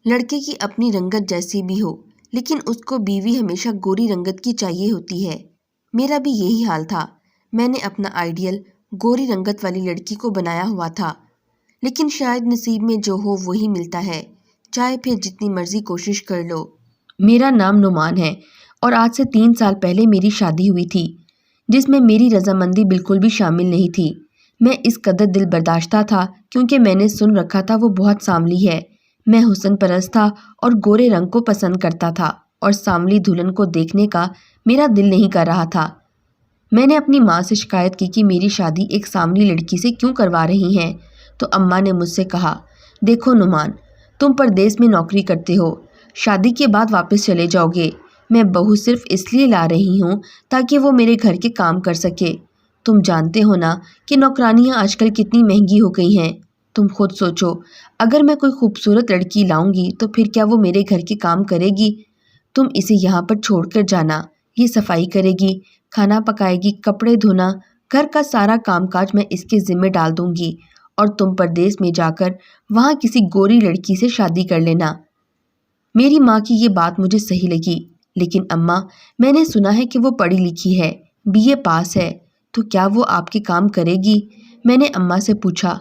لڑکے کی اپنی رنگت جیسی بھی ہو لیکن اس کو بیوی ہمیشہ گوری رنگت کی چاہیے ہوتی ہے۔ میرا بھی یہی حال تھا۔ میں نے اپنا آئیڈیل گوری رنگت والی لڑکی کو بنایا ہوا تھا، لیکن شاید نصیب میں جو ہو وہی ملتا ہے، چاہے پھر جتنی مرضی کوشش کر لو۔ میرا نام نعمان ہے اور آج سے 3 سال پہلے میری شادی ہوئی تھی، جس میں میری رضامندی بالکل بھی شامل نہیں تھی۔ میں اس قدر دل برداشتہ تھا کیونکہ میں نے سن رکھا تھا وہ بہت سانولی ہے۔ میں حسن پرست تھا اور گورے رنگ کو پسند کرتا تھا، اور سانولی دلہن کو دیکھنے کا میرا دل نہیں کر رہا تھا۔ میں نے اپنی ماں سے شکایت کی کہ میری شادی ایک سانولی لڑکی سے کیوں کروا رہی ہیں، تو اماں نے مجھ سے کہا، دیکھو نعمان، تم پردیس میں نوکری کرتے ہو، شادی کے بعد واپس چلے جاؤ گے۔ میں بہو صرف اس لیے لا رہی ہوں تاکہ وہ میرے گھر کے کام کر سکے۔ تم جانتے ہو نا کہ نوکرانیاں آج کل کتنی مہنگی ہو گئی ہیں۔ تم خود سوچو، اگر میں کوئی خوبصورت لڑکی لاؤں گی تو پھر کیا وہ میرے گھر کے کام کرے گی؟ تم اسے یہاں پر چھوڑ کر جانا، یہ صفائی کرے گی، کھانا پکائے گی، کپڑے دھونا، گھر کا سارا کام کاج میں اس کے ذمہ ڈال دوں گی، اور تم پردیس میں جا کر وہاں کسی گوری لڑکی سے شادی کر لینا۔ میری ماں کی یہ بات مجھے صحیح لگی، لیکن اماں، میں نے سنا ہے کہ وہ پڑھی لکھی ہے، BA پاس ہے، تو کیا وہ آپ کے کام کرے گی؟ میں نے اماں سے پوچھا۔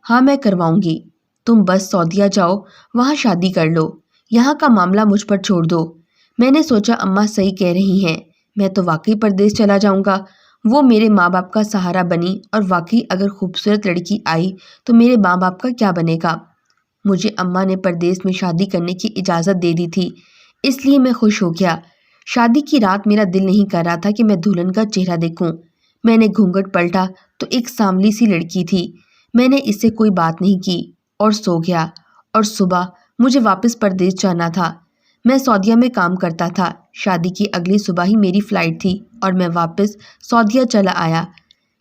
ہاں، میں کرواؤں گی، تم بس سعودیہ جاؤ، وہاں شادی کر لو، یہاں کا معاملہ مجھ پر چھوڑ دو۔ میں نے سوچا اماں صحیح کہہ رہی ہیں، میں تو واقعی پردیس چلا جاؤں گا، وہ میرے ماں باپ کا سہارا بنی، اور واقعی اگر خوبصورت لڑکی آئی تو میرے ماں باپ کا کیا بنے گا؟ مجھے اماں نے پردیس میں شادی کرنے کی اجازت دے دی تھی، اس لیے میں خوش ہو گیا۔ شادی کی رات میرا دل نہیں کر رہا تھا کہ میں دلہن کا چہرہ دیکھوں۔ میں نے گھونگھٹ پلٹا تو ایک سانولی سی لڑکی تھی۔ میں نے اس سے کوئی بات نہیں کی اور سو گیا، اور صبح مجھے واپس پردیس جانا تھا۔ میں سعودیہ میں کام کرتا تھا۔ شادی کی اگلی صبح ہی میری فلائٹ تھی اور میں واپس سعودیہ چلا آیا۔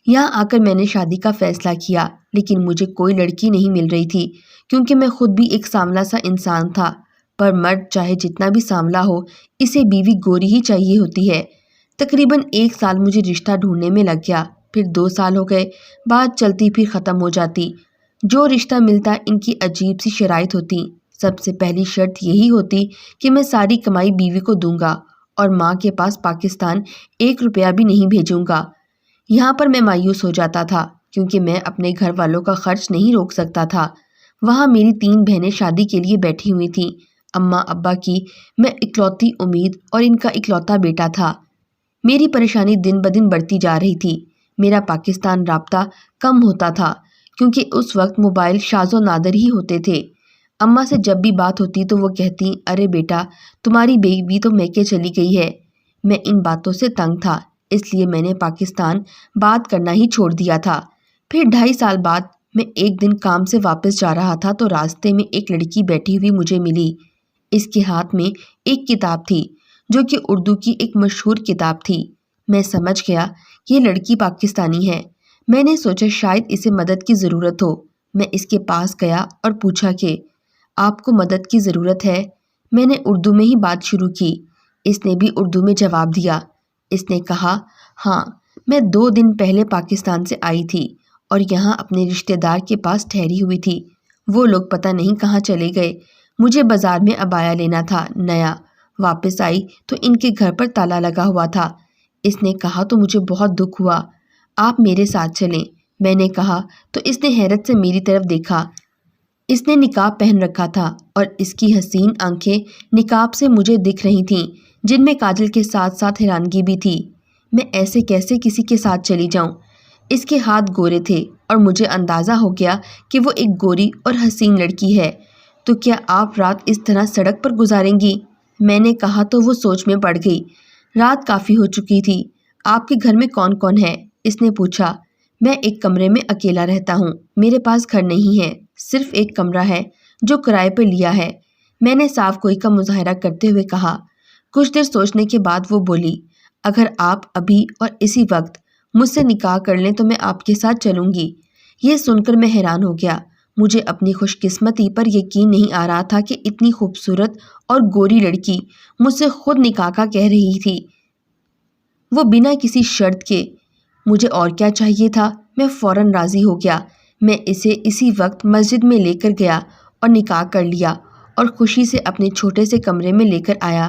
یہاں آ کر میں نے شادی کا فیصلہ کیا، لیکن مجھے کوئی لڑکی نہیں مل رہی تھی کیونکہ میں خود بھی ایک سانولا سا انسان تھا، پر مرد چاہے جتنا بھی سانولا ہو، اسے بیوی گوری ہی چاہیے ہوتی ہے۔ تقریباً 1 سال مجھے رشتہ ڈھونڈنے میں لگ گیا، پھر 2 سال ہو گئے، بات چلتی پھر ختم ہو جاتی۔ جو رشتہ ملتا ان کی عجیب سی شرائط ہوتی۔ سب سے پہلی شرط یہی ہوتی کہ میں ساری کمائی بیوی کو دوں گا اور ماں کے پاس پاکستان 1 روپیہ بھی نہیں بھیجوں گا۔ یہاں پر میں مایوس ہو جاتا تھا کیونکہ میں اپنے گھر والوں کا خرچ نہیں روک سکتا تھا۔ وہاں میری 3 بہنیں شادی کے لیے بیٹھی ہوئی تھیں۔ اماں ابا کی میں اکلوتی امید اور ان کا اکلوتا بیٹا تھا۔ میری پریشانی دن بدن بڑھتی جا رہی تھی۔ میرا پاکستان رابطہ کم ہوتا تھا کیونکہ اس وقت موبائل شاذ و نادر ہی ہوتے تھے۔ اماں سے جب بھی بات ہوتی تو وہ کہتی، ارے بیٹا، تمہاری بیوی تو میکے چلی گئی ہے۔ میں ان باتوں سے تنگ تھا، اس لیے میں نے پاکستان بات کرنا ہی چھوڑ دیا تھا۔ پھر 2.5 سال بعد میں ایک دن کام سے واپس جا رہا تھا تو راستے میں ایک لڑکی بیٹھی ہوئی مجھے ملی۔ اس کے ہاتھ میں ایک کتاب تھی جو کہ اردو کی ایک مشہور کتاب تھی۔ میں سمجھ گیا یہ لڑکی پاکستانی ہے۔ میں نے سوچا شاید اسے مدد کی ضرورت ہو۔ میں اس کے پاس گیا اور پوچھا کہ آپ کو مدد کی ضرورت ہے؟ میں نے اردو میں ہی بات شروع کی۔ اس نے بھی اردو میں جواب دیا۔ اس نے کہا، ہاں، میں 2 دن پہلے پاکستان سے آئی تھی اور یہاں اپنے رشتہ دار کے پاس ٹھہری ہوئی تھی۔ وہ لوگ پتہ نہیں کہاں چلے گئے۔ مجھے بازار میں عبایا لینا تھا، نیا۔ واپس آئی تو ان کے گھر پر تالا لگا ہوا تھا۔ اس نے کہا تو مجھے بہت دکھ ہوا۔ آپ میرے ساتھ چلیں، میں نے کہا تو اس نے حیرت سے میری طرف دیکھا۔ اس نے نقاب پہن رکھا تھا اور اس کی حسین آنکھیں نقاب سے مجھے دکھ رہی تھیں، جن میں کاجل کے ساتھ ساتھ حیرانگی بھی تھی۔ میں ایسے کیسے کسی کے ساتھ چلی جاؤں؟ اس کے ہاتھ گورے تھے اور مجھے اندازہ ہو گیا کہ وہ ایک گوری اور حسین لڑکی ہے۔ تو کیا آپ رات اس طرح سڑک پر گزاریں گی؟ میں نے کہا تو وہ سوچ میں پڑ گئی۔ رات کافی ہو چکی تھی۔ آپ کے گھر میں کون کون ہے؟ اس نے پوچھا۔ میں ایک کمرے میں اکیلا رہتا ہوں، میرے پاس گھر نہیں ہے، صرف ایک کمرہ ہے جو کرائے پہ لیا ہے، میں نے صاف گوئی کا مظاہرہ کرتے ہوئے کہا۔ کچھ دیر سوچنے کے بعد وہ بولی، اگر آپ ابھی اور اسی وقت مجھ سے نکاح کر لیں تو میں آپ کے ساتھ چلوں گی۔ یہ سن کر میں حیران ہو گیا۔ مجھے اپنی خوش قسمتی پر یقین نہیں آ رہا تھا کہ اتنی خوبصورت اور گوری لڑکی مجھ سے خود نکاح کا کہہ رہی تھی، وہ بنا کسی شرط کے۔ مجھے اور کیا چاہیے تھا؟ میں فوراً راضی ہو گیا۔ میں اسے اسی وقت مسجد میں لے کر گیا اور نکاح کر لیا، اور خوشی سے اپنے چھوٹے سے کمرے میں لے کر آیا۔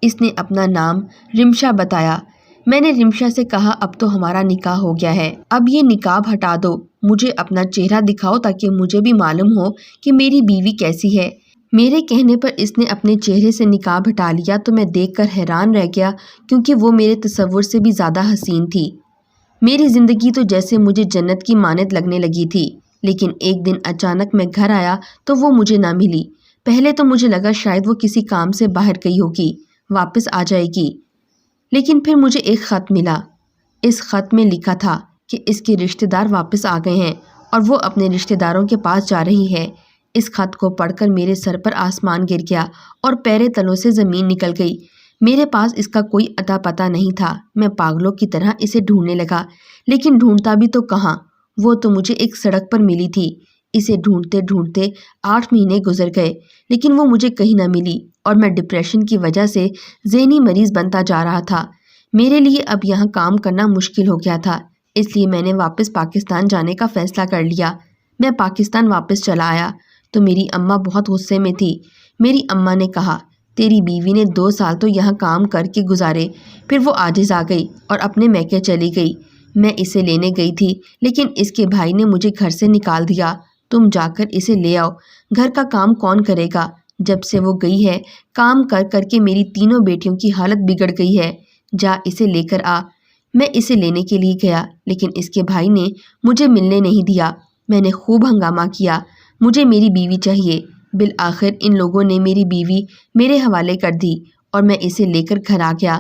اس نے اپنا نام رمشا بتایا۔ میں نے رمشا سے کہا اب تو ہمارا نکاح ہو گیا ہے، اب یہ نقاب ہٹا دو، مجھے اپنا چہرہ دکھاؤ تاکہ مجھے بھی معلوم ہو کہ میری بیوی کیسی ہے۔ میرے کہنے پر اس نے اپنے چہرے سے نقاب ہٹا لیا تو میں دیکھ کر حیران رہ گیا، کیونکہ وہ میرے تصور سے بھی زیادہ حسین تھی۔ میری زندگی تو جیسے مجھے جنت کی مانند لگنے لگی تھی، لیکن ایک دن اچانک میں گھر آیا تو وہ مجھے نہ ملی۔ پہلے تو مجھے لگا شاید وہ کسی کام سے باہر گئی ہوگی، واپس آ جائے گی، لیکن پھر مجھے ایک خط ملا۔ اس خط میں لکھا تھا کہ اس کے رشتہ دار واپس آ گئے ہیں اور وہ اپنے رشتہ داروں کے پاس جا رہی ہے۔ اس خط کو پڑھ کر میرے سر پر آسمان گر گیا اور پیرے تلوں سے زمین نکل گئی۔ میرے پاس اس کا کوئی اتا پتہ نہیں تھا۔ میں پاگلوں کی طرح اسے ڈھونڈنے لگا، لیکن ڈھونڈتا بھی تو کہاں، وہ تو مجھے ایک سڑک پر ملی تھی۔ اسے ڈھونڈتے ڈھونڈتے 8 مہینے گزر گئے، لیکن وہ مجھے کہیں نہ ملی اور میں ڈپریشن کی وجہ سے ذہنی مریض بنتا جا رہا تھا۔ میرے لیے اب یہاں کام کرنا مشکل ہو گیا تھا، اس لیے میں نے واپس پاکستان جانے کا فیصلہ کر لیا۔ میں پاکستان واپس چلا آیا تو میری اماں بہت غصے میں تھی۔ میری اماں نے کہا تیری بیوی نے 2 سال تو یہاں کام کر کے گزارے، پھر وہ عاجز آ گئی اور اپنے میکے چلی گئی۔ میں اسے لینے گئی تھی، لیکن اس کے بھائی نے مجھے گھر سے نکال دیا۔ تم جا کر اسے لے آؤ، گھر کا کام کون کرے گا؟ جب سے وہ گئی ہے کام کر کر کے میری تینوں بیٹیوں کی حالت بگڑ گئی ہے، جا اسے لے کر آ۔ میں اسے لینے کے لیے گیا، لیکن اس کے بھائی نے مجھے ملنے نہیں دیا۔ میں نے خوب ہنگامہ کیا، مجھے میری بیوی چاہیے۔ بالآخر ان لوگوں نے میری بیوی میرے حوالے کر دی اور میں اسے لے کر گھر آ گیا۔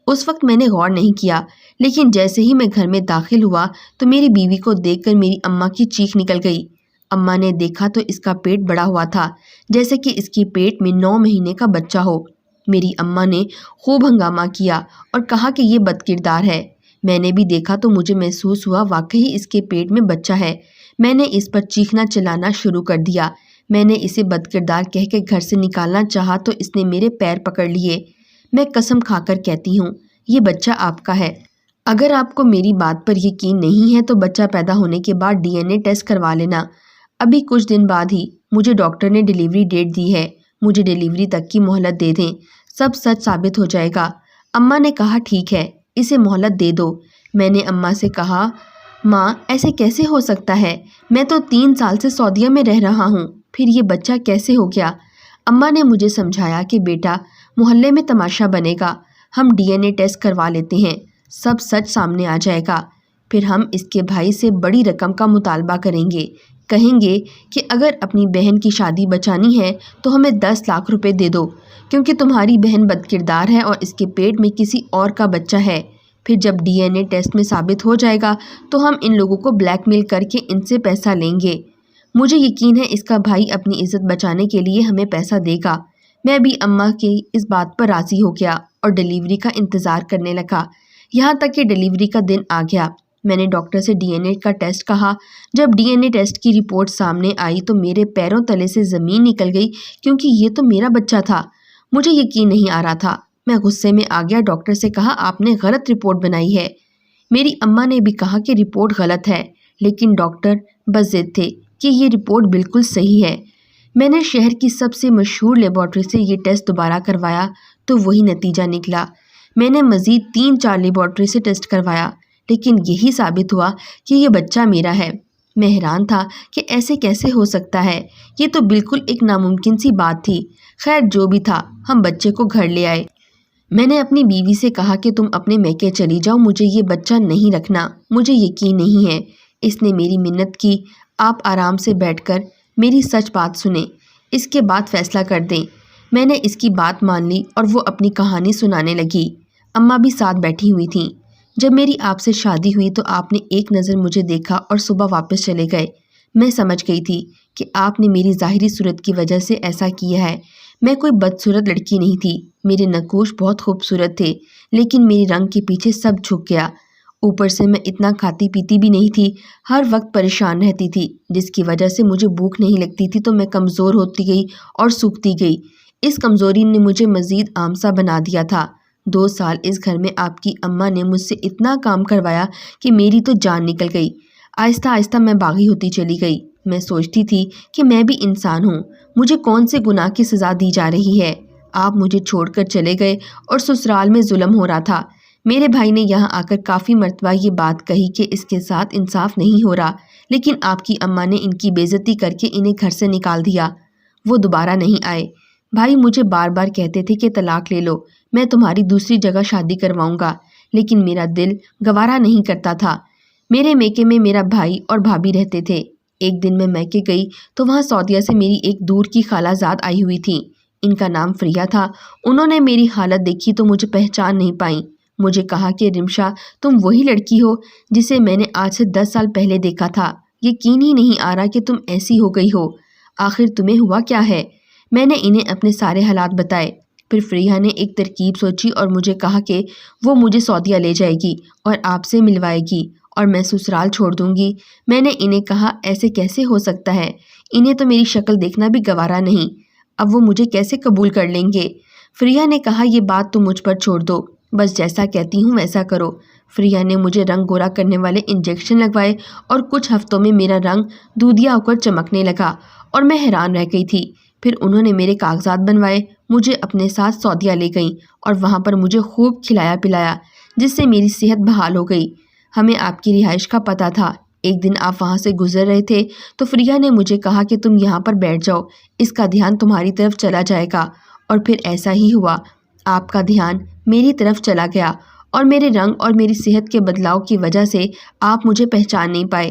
اس وقت میں نے غور نہیں کیا، لیکن جیسے ہی میں گھر میں داخل ہوا تو میری بیوی کو دیکھ کر میری اماں کی چیخ نکل گئی۔ اماں نے دیکھا تو اس کا پیٹ بڑا ہوا تھا، جیسے کہ اس کے پیٹ میں 9 مہینے کا بچہ ہو۔ میری اماں نے خوب ہنگامہ کیا اور کہا کہ یہ بد کردار ہے۔ میں نے بھی دیکھا تو مجھے محسوس ہوا واقعی اس کے پیٹ میں بچہ ہے۔ میں نے اس پر چیخنا چلانا شروع کر دیا۔ میں نے اسے بد کردار کہہ کے گھر سے نکالنا چاہا تو اس نے میرے پیر پکڑ لیے۔ میں قسم کھا کر کہتی ہوں یہ بچہ آپ کا ہے۔ اگر آپ کو میری بات پر یقین نہیں ہے تو بچہ پیدا ہونے کے بعد DNA ٹیسٹ کروا لینا۔ ابھی کچھ دن بعد ہی مجھے ڈاکٹر نے ڈیلیوری ڈیٹ دی ہے، مجھے ڈیلیوری تک کی مہلت دے دیں، سب سچ ثابت ہو جائے گا۔ اماں نے کہا ٹھیک ہے، اسے مہلت دے دو۔ میں نے اماں سے کہا ماں ایسے کیسے ہو سکتا ہے، میں تو 3 سال سے سعودیہ میں رہ رہا ہوں، پھر یہ بچہ کیسے ہو گیا؟ اماں نے مجھے سمجھایا کہ بیٹا محلے میں تماشا بنے گا، ہم DNA ٹیسٹ کروا لیتے ہیں، سب سچ سامنے آ جائے گا، پھر ہم اس کے بھائی سے بڑی رقم کا مطالبہ کریں گے، کہیں گے کہ اگر اپنی بہن کی شادی بچانی ہے تو ہمیں 10 لاکھ روپے دے دو، کیونکہ تمہاری بہن بد کردار ہے اور اس کے پیٹ میں کسی اور کا بچہ ہے۔ پھر جب DNA ٹیسٹ میں ثابت ہو جائے گا تو ہم ان لوگوں کو بلیک میل کر کے ان سے پیسہ لیں گے۔ مجھے یقین ہے اس کا بھائی اپنی عزت بچانے کے لیے ہمیں پیسہ دے گا۔ میں بھی اماں کی اس بات پر راضی ہو گیا اور ڈیلیوری کا انتظار کرنے لگا، یہاں تک کہ ڈیلیوری کا دن آ گیا۔ میں نے ڈاکٹر سے DNA کا ٹیسٹ کہا۔ جب DNA ٹیسٹ کی رپورٹ سامنے آئی تو میرے پیروں تلے سے زمین نکل گئی، کیونکہ یہ تو میرا بچہ تھا۔ مجھے یقین نہیں آ رہا تھا۔ میں غصے میں آ گیا، ڈاکٹر سے کہا آپ نے غلط رپورٹ بنائی ہے۔ میری اماں نے بھی کہا کہ رپورٹ غلط ہے، لیکن ڈاکٹر بس ضد تھے کہ یہ رپورٹ بالکل صحیح ہے۔ میں نے شہر کی سب سے مشہور لیبارٹری سے یہ ٹیسٹ دوبارہ کروایا تو وہی نتیجہ نکلا۔ میں نے مزید 3-4 لیبارٹری سے ٹیسٹ کروایا، لیکن یہی ثابت ہوا کہ یہ بچہ میرا ہے۔ میں حیران تھا کہ ایسے کیسے ہو سکتا ہے، یہ تو بالکل ایک ناممکن سی بات تھی۔ خیر جو بھی تھا، ہم بچے کو گھر لے آئے۔ میں نے اپنی بیوی سے کہا کہ تم اپنے میکے چلی جاؤ، مجھے یہ بچہ نہیں رکھنا، مجھے یقین نہیں ہے۔ اس نے میری منت کی آپ آرام سے بیٹھ کر میری سچ بات سنیں، اس کے بعد فیصلہ کر دیں۔ میں نے اس کی بات مان لی اور وہ اپنی کہانی سنانے لگی۔ اماں بھی ساتھ بیٹھی ہوئی تھیں۔ جب میری آپ سے شادی ہوئی تو آپ نے ایک نظر مجھے دیکھا اور صبح واپس چلے گئے۔ میں سمجھ گئی تھی کہ آپ نے میری ظاہری صورت کی وجہ سے ایسا کیا ہے۔ میں کوئی بدصورت لڑکی نہیں تھی، میرے نقوش بہت خوبصورت تھے، لیکن میری رنگ کے پیچھے سب جھک گیا۔ اوپر سے میں اتنا کھاتی پیتی بھی نہیں تھی، ہر وقت پریشان رہتی تھی، جس کی وجہ سے مجھے بھوک نہیں لگتی تھی تو میں کمزور ہوتی گئی اور سوکھتی گئی۔ اس کمزوری نے مجھے مزید آمسا بنا دیا تھا۔ 2 سال اس گھر میں آپ کی اماں نے مجھ سے اتنا کام کروایا کہ میری تو جان نکل گئی۔ آہستہ آہستہ میں باغی ہوتی چلی گئی۔ میں سوچتی تھی کہ میں بھی انسان ہوں، مجھے کون سے گناہ کی سزا دی جا رہی ہے؟ آپ مجھے چھوڑ کر چلے گئے اور سسرال میں ظلم ہو رہا تھا۔ میرے بھائی نے یہاں آ کر کافی مرتبہ یہ بات کہی کہ اس کے ساتھ انصاف نہیں ہو رہا، لیکن آپ کی اماں نے ان کی بے عزتی کر کے انہیں گھر سے نکال دیا۔ وہ دوبارہ نہیں آئے۔ بھائی مجھے بار بار کہتے تھے کہ طلاق لے لو، میں تمہاری دوسری جگہ شادی کرواؤں گا، لیکن میرا دل گوارا نہیں کرتا تھا۔ میرے میکے میں میرا بھائی اور بھابھی رہتے تھے۔ ایک دن میں میکے گئی تو وہاں سعودیہ سے میری ایک دور کی خالہ زاد آئی ہوئی تھی۔ ان کا نام فریہ تھا۔ انہوں نے میری حالت دیکھی تو مجھے پہچان نہیں پائیں۔ مجھے کہا کہ رمشا تم وہی لڑکی ہو جسے میں نے آج سے 10 سال پہلے دیکھا تھا۔ یقین ہی نہیں آ رہا کہ تم ایسی ہو گئی ہو۔ آخر تمہیں ہوا کیا ہے؟ میں نے انہیں اپنے سارے حالات بتائے۔ پھر فریہ نے ایک ترکیب سوچی اور مجھے کہا کہ وہ مجھے سعودیہ لے جائے گی اور آپ سے ملوائے گی اور میں سسرال چھوڑ دوں گی۔ میں نے انہیں کہا ایسے کیسے ہو سکتا ہے؟ انہیں تو میری شکل دیکھنا بھی گوارا نہیں۔ اب وہ مجھے کیسے قبول کر لیں گے؟ فریہ نے کہا یہ بات تم مجھ پر چھوڑ دو، بس جیسا کہتی ہوں ویسا کرو۔ فریہ نے مجھے رنگ گورا کرنے والے انجیکشن لگوائے اور کچھ ہفتوں میں میرا رنگ دودھیا ہو کر چمکنے لگا اور میں حیران رہ گئی تھی۔ پھر انہوں نے میرے کاغذات بنوائے، مجھے اپنے ساتھ سعودیہ لے گئیں اور وہاں پر مجھے خوب کھلایا پلایا، جس سے میری صحت بحال ہو گئی۔ ہمیں آپ کی رہائش کا پتہ تھا۔ ایک دن آپ وہاں سے گزر رہے تھے تو فریہ نے مجھے کہا کہ تم یہاں پر بیٹھ جاؤ، اس کا دھیان تمہاری طرف چلا جائے گا، اور پھر ایسا ہی ہوا۔ آپ کا دھیان میری طرف چلا گیا اور میرے رنگ اور میری صحت کے بدلاؤ کی وجہ سے آپ مجھے پہچان نہیں پائے۔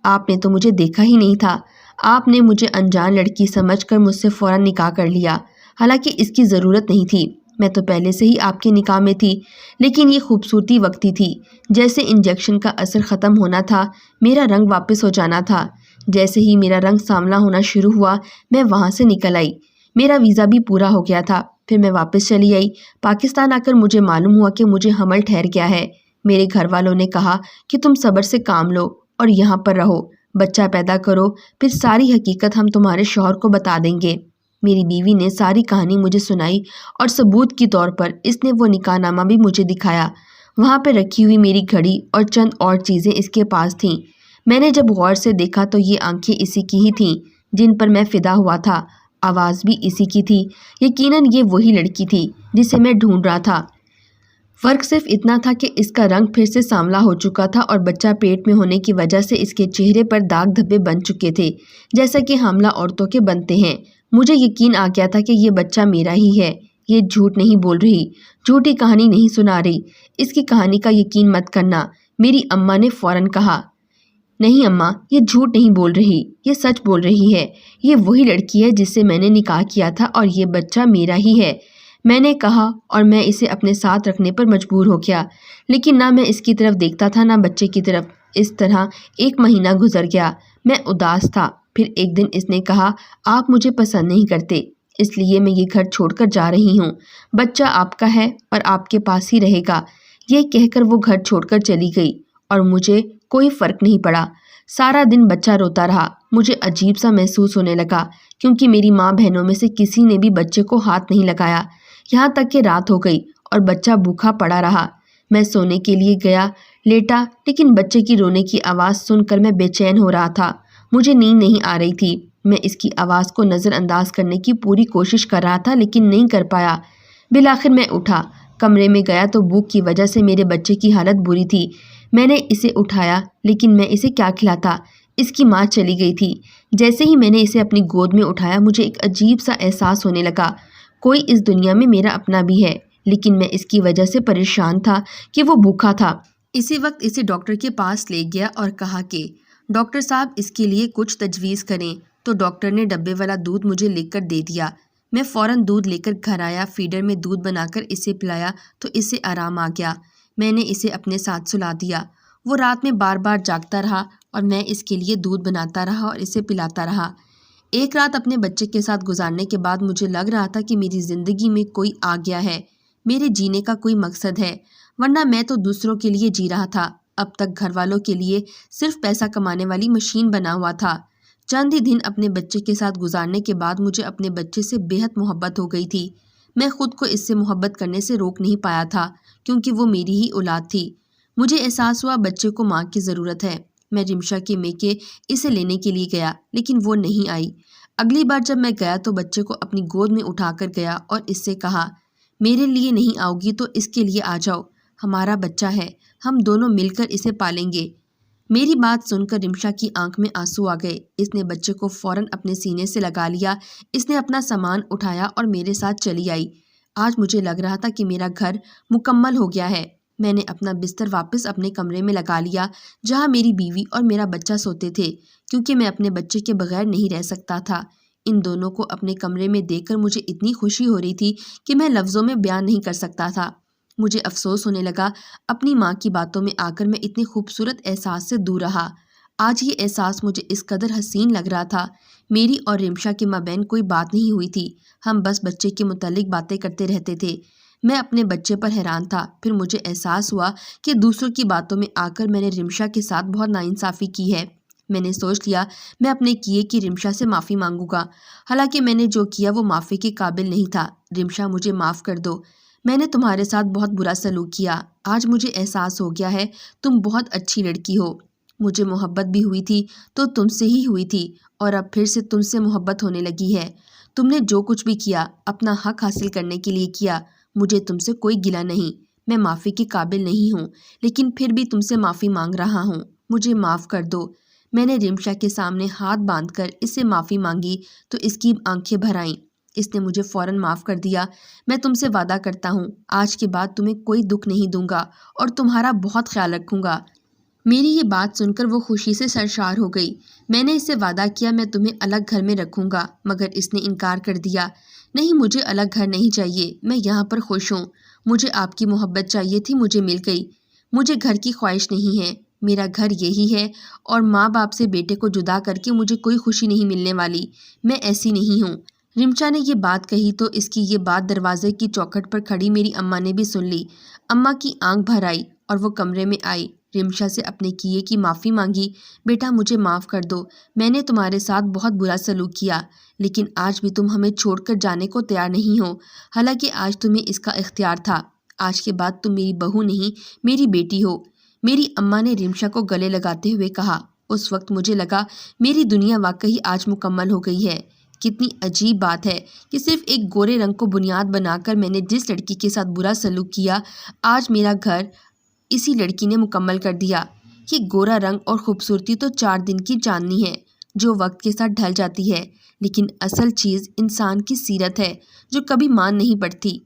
آپ نے تو مجھے دیکھا ہی نہیں تھا۔ آپ نے مجھے انجان لڑکی سمجھ کر مجھ سے فوراً نکاح کر لیا، حالانکہ اس کی ضرورت نہیں تھی۔ میں تو پہلے سے ہی آپ کے نکاح میں تھی، لیکن یہ خوبصورتی وقتی تھی۔ جیسے انجیکشن کا اثر ختم ہونا تھا، میرا رنگ واپس ہو جانا تھا۔ جیسے ہی میرا رنگ سانولا ہونا شروع ہوا، میں وہاں سے نکل آئی۔ میرا ویزا بھی پورا ہو گیا تھا۔ پھر میں واپس چلی آئی۔ پاکستان آ کر مجھے معلوم ہوا کہ مجھے حمل ٹھہر گیا ہے۔ میرے گھر والوں نے کہا کہ تم صبر سے کام لو اور یہاں پر رہو، بچہ پیدا کرو، پھر ساری حقیقت ہم تمہارے شوہر کو بتا دیں گے۔ میری بیوی نے ساری کہانی مجھے سنائی اور ثبوت کے طور پر اس نے وہ نکاح نامہ بھی مجھے دکھایا۔ وہاں پہ رکھی ہوئی میری گھڑی اور چند اور چیزیں اس کے پاس تھیں۔ میں نے جب غور سے دیکھا تو یہ آنکھیں اسی کی ہی تھیں جن پر میں فدا ہوا تھا، آواز بھی اسی کی تھی۔ یقیناً یہ وہی لڑکی تھی جسے میں ڈھونڈ رہا تھا۔ فرق صرف اتنا تھا کہ اس کا رنگ پھر سے سانولا ہو چکا تھا اور بچہ پیٹ میں ہونے کی وجہ سے اس کے چہرے پر داغ دھبے بن چکے تھے، جیسا کہ حاملہ عورتوں کے بنتے ہیں۔ مجھے یقین آ گیا تھا کہ یہ بچہ میرا ہی ہے۔ یہ جھوٹ نہیں بول رہی، جھوٹی کہانی نہیں سنا رہی۔ اس کی کہانی کا یقین مت کرنا، میری اماں نے فوراً کہا۔ نہیں اماں، یہ جھوٹ نہیں بول رہی، یہ سچ بول رہی ہے۔ یہ وہی لڑکی ہے جس سے میں نے نکاح کیا تھا اور یہ بچہ میرا ہی ہے، میں نے کہا، اور میں اسے اپنے ساتھ رکھنے پر مجبور ہو گیا۔ لیکن نہ میں اس کی طرف دیکھتا تھا نہ بچے کی طرف۔ اس طرح 1 مہینہ گزر گیا۔ میں اداس تھا۔ پھر ایک دن اس نے کہا آپ مجھے پسند نہیں کرتے، اس لیے میں یہ گھر چھوڑ کر جا رہی ہوں۔ بچہ آپ کا ہے اور آپ کے پاس ہی رہے گا۔ یہ کہہ کر وہ گھر چھوڑ کر چلی گئی اور مجھے کوئی فرق نہیں پڑا۔ سارا دن بچہ روتا رہا۔ مجھے عجیب سا محسوس ہونے لگا کیونکہ میری ماں بہنوں میں سے کسی نے بھی بچے کو ہاتھ نہیں لگایا، یہاں تک کہ رات ہو گئی اور بچہ بھوکا پڑا رہا۔ میں سونے کے لیے گیا، لیٹا، لیکن بچے کی رونے کی آواز سن کر میں بے چین ہو رہا تھا۔ مجھے نیند نہیں آ رہی تھی۔ میں اس کی آواز کو نظر انداز کرنے کی پوری کوشش کر رہا تھا لیکن نہیں کر پایا۔ بالآخر میں اٹھا، کمرے میں گیا تو بھوک کی وجہ سے میرے بچے کی حالت بری تھی۔ میں نے اسے اٹھایا لیکن میں اسے کیا کھلاتا؟ اس کی ماں چلی گئی تھی۔ جیسے ہی میں نے اسے اپنی گود میں اٹھایا مجھے ایک عجیب سا احساس ہونے لگا، کوئی اس دنیا میں میرا اپنا بھی ہے، لیکن میں اس کی وجہ سے پریشان تھا کہ وہ بھوکا تھا۔ اسی وقت اسے ڈاکٹر کے پاس لے گیا اور کہا کہ ڈاکٹر صاحب اس کے لیے کچھ تجویز کریں، تو ڈاکٹر نے ڈبے والا دودھ مجھے لے کر دے دیا۔ میں فوراً دودھ لے کر گھر آیا، فیڈر میں دودھ بنا کر اسے پلایا تو اسے آرام آ گیا۔ میں نے اسے اپنے ساتھ سلا دیا۔ وہ رات میں بار بار جاگتا رہا اور میں اس کے لیے دودھ بناتا رہا اور اسے پلاتا رہا۔ ایک رات اپنے بچے کے ساتھ گزارنے کے بعد مجھے لگ رہا تھا کہ میری زندگی میں کوئی آ گیا ہے، میرے جینے کا کوئی مقصد ہے، ورنہ میں تو دوسروں کے لیے جی رہا تھا، اب تک گھر والوں کے لیے صرف پیسہ کمانے والی مشین بنا ہوا تھا۔ چند ہی دن اپنے بچے کے ساتھ گزارنے کے بعد مجھے اپنے بچے سے بے حد محبت ہو گئی تھی۔ میں خود کو اس سے محبت کرنے سے روک نہیں پایا تھا کیونکہ وہ میری ہی اولاد تھی۔ مجھے احساس ہوا بچے کو ماں کی ضرورت ہے۔ میں رمشا کے میکے اسے لینے کے لیے گیا لیکن وہ نہیں آئی۔ اگلی بار جب میں گیا تو بچے کو اپنی گود میں اٹھا کر گیا اور اس سے کہا، میرے لیے نہیں آؤ گی تو اس کے لیے آ جاؤ، ہمارا بچہ ہے، ہم دونوں مل کر اسے پالیں گے۔ میری بات سن کر رمشا کی آنکھ میں آنسو آ گئے۔ اس نے بچے کو فوراً اپنے سینے سے لگا لیا۔ اس نے اپنا سامان اٹھایا اور میرے ساتھ چلی آئی۔ آج مجھے لگ رہا تھا کہ میرا گھر مکمل ہو گیا ہے۔ میں نے اپنا بستر واپس اپنے کمرے میں لگا لیا جہاں میری بیوی اور میرا بچہ سوتے تھے، کیونکہ میں اپنے بچے کے بغیر نہیں رہ سکتا تھا۔ ان دونوں کو اپنے کمرے میں دیکھ کر مجھے اتنی خوشی ہو رہی تھی کہ میں لفظوں میں بیان نہیں کر سکتا تھا۔ مجھے افسوس ہونے لگا اپنی ماں کی باتوں میں آ کر میں اتنے خوبصورت احساس سے دور رہا۔ آج یہ احساس مجھے اس قدر حسین لگ رہا تھا۔ میری اور رمشا کے مابین کوئی بات نہیں ہوئی تھی، ہم بس بچے کے متعلق باتیں کرتے رہتے تھے۔ میں اپنے بچے پر حیران تھا۔ پھر مجھے احساس ہوا کہ دوسروں کی باتوں میں آ کر میں نے رمشا کے ساتھ بہت ناانصافی کی ہے۔ میں نے سوچ لیا میں اپنے کیے کی رمشا سے معافی مانگوں گا، حالانکہ میں نے جو کیا وہ معافی کے قابل نہیں تھا۔ رمشا مجھے معاف کر دو، میں نے تمہارے ساتھ بہت برا سلوک کیا۔ آج مجھے احساس ہو گیا ہے تم بہت اچھی لڑکی ہو۔ مجھے محبت بھی ہوئی تھی تو تم سے ہی ہوئی تھی، اور اب پھر سے تم سے محبت ہونے لگی ہے۔ تم نے جو کچھ بھی کیا اپنا حق حاصل کرنے کے لیے کیا۔ مجھے تم سے کوئی گلہ نہیں، میں معافی کے قابل نہیں ہوں، لیکن پھر بھی تم سے معافی مانگ رہا ہوں، مجھے معاف کر دو۔ میں نے رمشا کے سامنے ہاتھ باندھ کر اس سے معافی مانگی تو اس کی آنکھیں بھر آئیں۔ اس نے مجھے فوراً معاف کر دیا۔ میں تم سے وعدہ کرتا ہوں آج کے بعد تمہیں کوئی دکھ نہیں دوں گا اور تمہارا بہت خیال رکھوں گا۔ میری یہ بات سن کر وہ خوشی سے سرشار ہو گئی۔ میں نے اس سے وعدہ کیا میں تمہیں الگ گھر میں رکھوں گا، مگر اس نے انکار کر دیا۔ نہیں، مجھے الگ گھر نہیں چاہیے، میں یہاں پر خوش ہوں۔ مجھے آپ کی محبت چاہیے تھی، مجھے مل گئی۔ مجھے گھر کی خواہش نہیں ہے، میرا گھر یہی ہے، اور ماں باپ سے بیٹے کو جدا کر کے مجھے کوئی خوشی نہیں ملنے والی۔ میں ایسی نہیں ہوں۔ رمشا نے یہ بات کہی تو اس کی یہ بات دروازے کی چوکھٹ پر کھڑی میری اماں نے بھی سن لی۔ اماں کی آنکھ بھر آئی اور وہ کمرے میں آئی۔ رمشا سے اپنے کیے کی معافی مانگی۔ بیٹا مجھے معاف کر دو، میں نے تمہارے ساتھ بہت برا سلوک کیا، لیکن آج بھی تم ہمیں چھوڑ کر جانے کو تیار نہیں ہو، حالانکہ آج تمہیں اس کا اختیار تھا۔ آج کے بعد تم میری بہو نہیں، میری بیٹی ہو، میری اماں نے رمشا کو گلے لگاتے ہوئے کہا۔ اس وقت مجھے لگا میری دنیا واقعی آج مکمل ہو گئی ہے۔ کتنی عجیب بات ہے کہ صرف ایک گورے رنگ کو بنیاد بنا کر میں نے جس لڑکی کے ساتھ برا سلوک کیا، آج میرا گھر اسی لڑکی نے مکمل کر دیا۔ یہ گورا رنگ اور خوبصورتی تو 4 دن کی چاندنی ہے جو وقت کے ساتھ ڈھل جاتی ہے، لیکن اصل چیز انسان کی سیرت ہے جو کبھی مان نہیں پڑتی۔